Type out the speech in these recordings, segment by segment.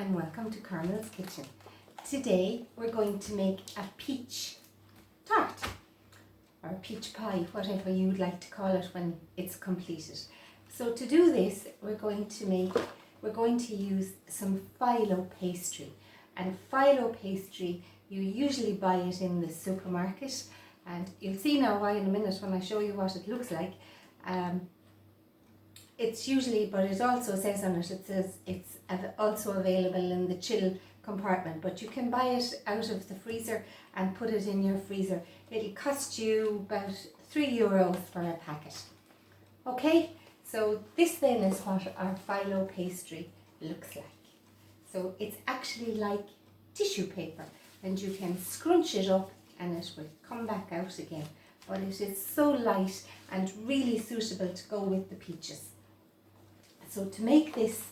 and welcome to Carmel's Kitchen. Today we're going to make a peach tart or a peach pie, whatever you would like to call it when it's completed. So to do this we're going to use some filo pastry, and filo pastry you usually buy it in the supermarket, and you'll see now why in a minute when I show you what it looks like. It's usually, but it also says on it, it says it's also available in the chill compartment, but you can buy it out of the freezer and put it in your freezer. It'll cost you about €3 for a packet. Okay, so this then is what our filo pastry looks like. So it's actually like tissue paper, and you can scrunch it up and it will come back out again, but it is so light and really suitable to go with the peaches. So to make this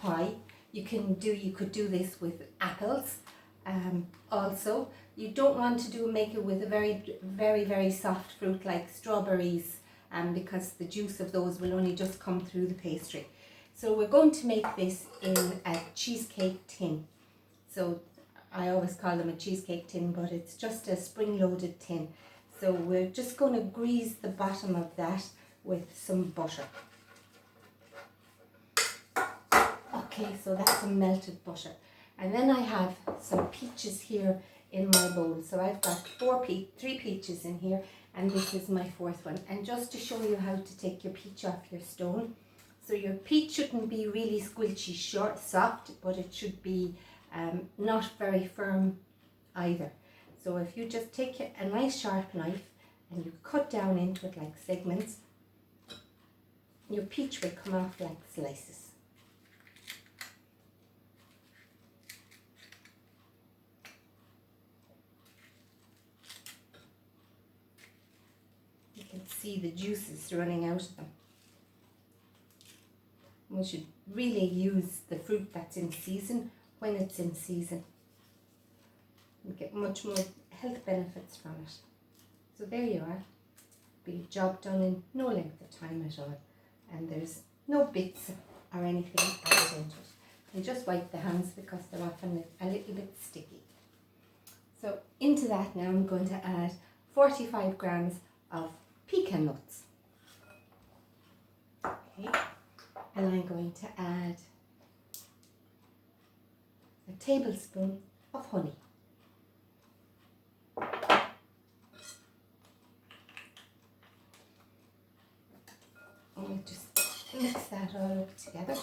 pie, you could do this with apples. Also, you don't want to make it with a very soft fruit like strawberries, because the juice of those will only just come through the pastry. So we're going to make this in a cheesecake tin. So I always call them a cheesecake tin, but it's just a spring-loaded tin. So we're just going to grease the bottom of that with some butter. Okay, so that's some melted butter. And then I have some peaches here in my bowl. So I've got three peaches in here, and this is my fourth one. And just to show you how to take your peach off your stone. So your peach shouldn't be really squishy, soft, but it should be not very firm either. So if you just take a nice sharp knife and you cut down into it like segments, your peach will come off like slices. You can see the juices running out of them. We should really use the fruit that's in season when it's in season. You get much more health benefits from it. So there you are. Be a job done in no length of time at all. And there's no bits or anything added into it. You just wipe the hands because they're often a little bit sticky. So into that now I'm going to add 45 grams of pecan nuts. Okay. And I'm going to add a tablespoon of honey. And we'll just mix that all up together.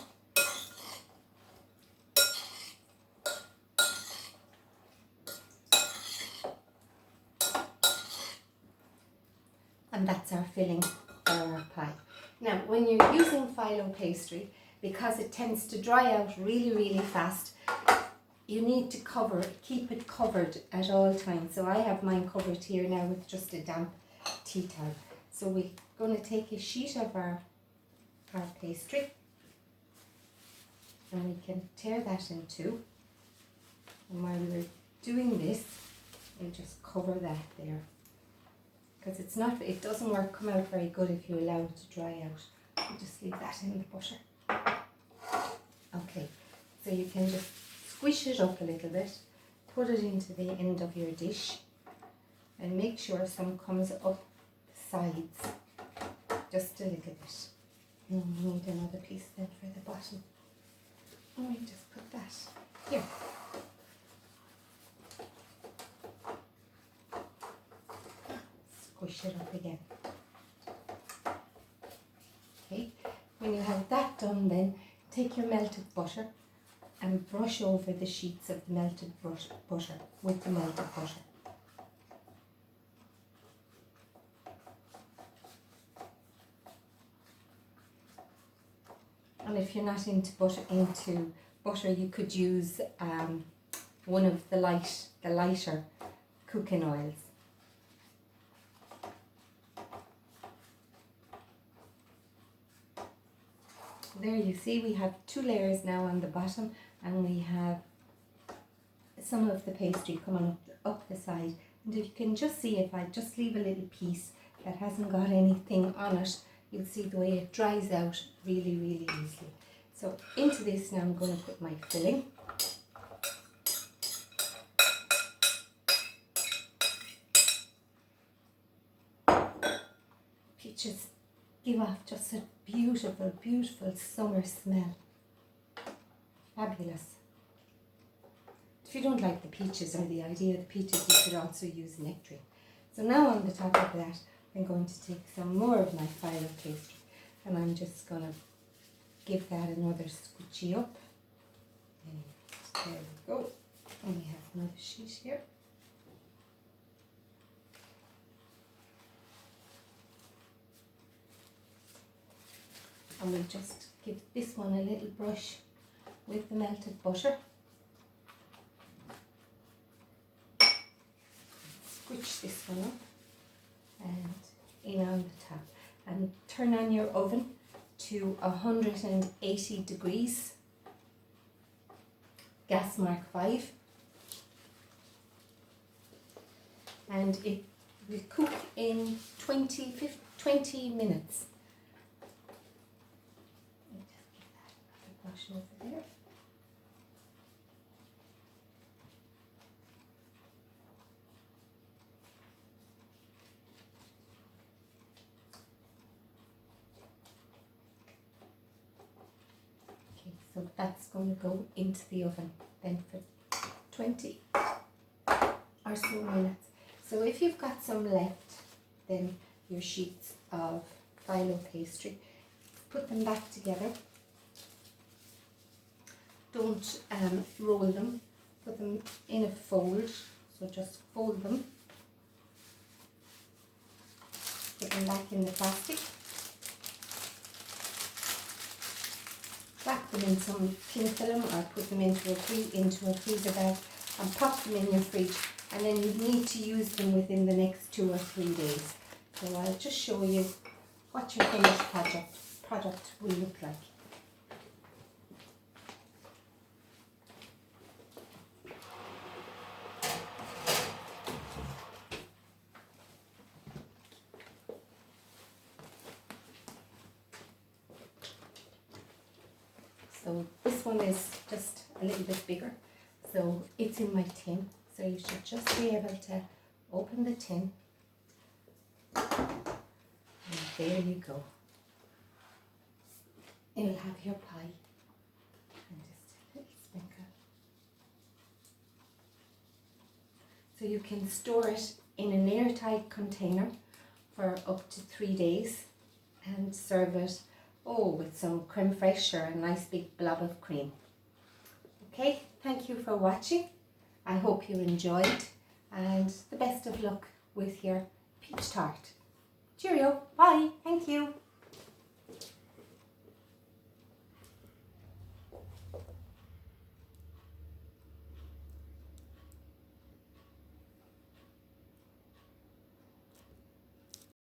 And that's our filling for our pie. Now, when you're using filo pastry, because it tends to dry out really fast, you need to keep it covered at all times. So I have mine covered here now with just a damp tea towel. So we're going to take a sheet of our pastry, and we can tear that in two. And while we're doing this, we'll just cover that there. Because it doesn't come out very good if you allow it to dry out. You just leave that in the butter. Okay, so you can just squish it up a little bit, put it into the end of your dish, and make sure some comes up the sides, just a little bit. And we need another piece then for the bottom. And we just put that here. Squish it up again. Okay, when you have that done, then take your melted butter and brush over the sheets of the melted butter with the melted butter. And if you're not into butter, you could use one of the lighter cooking oils. There you see we have two layers now on the bottom, and we have some of the pastry coming up the side. And if you can just see, if I just leave a little piece that hasn't got anything on it, you'll see the way it dries out really easily. So into this now I'm going to put my filling. Peaches give off just a beautiful, beautiful summer smell. Fabulous. If you don't like the peaches or the idea of the peaches, you could also use nectarine. So now on the top of that, I'm going to take some more of my filo pastry and I'm just going to give that another squishy up. And there we go. And we have another sheet here. And we'll just give this one a little brush with the melted butter. Squish this one up and in on the top. And turn on your oven to 180 degrees. Gas mark 5. And it will cook in 20 minutes. Over there. Okay, so that's going to go into the oven then for 20 or so minutes. So if you've got some left, then your sheets of filo pastry, put them back together. Don't roll them, put them in a fold, so just fold them, put them back in the plastic, wrap them in some tin film or put them into a freezer bag and pop them in your fridge, and then you need to use them within the next 2 or 3 days. So I'll just show you what your finished product will look like. So this one is just a little bit bigger, so it's in my tin, so you should just be able to open the tin, and there you go. It'll have your pie, and just a little sprinkle. So you can store it in an airtight container for up to 3 days and serve it with some creme fraiche or a nice big blob of cream. Okay, thank you for watching. I hope you enjoyed, and the best of luck with your peach tart. Cheerio, bye.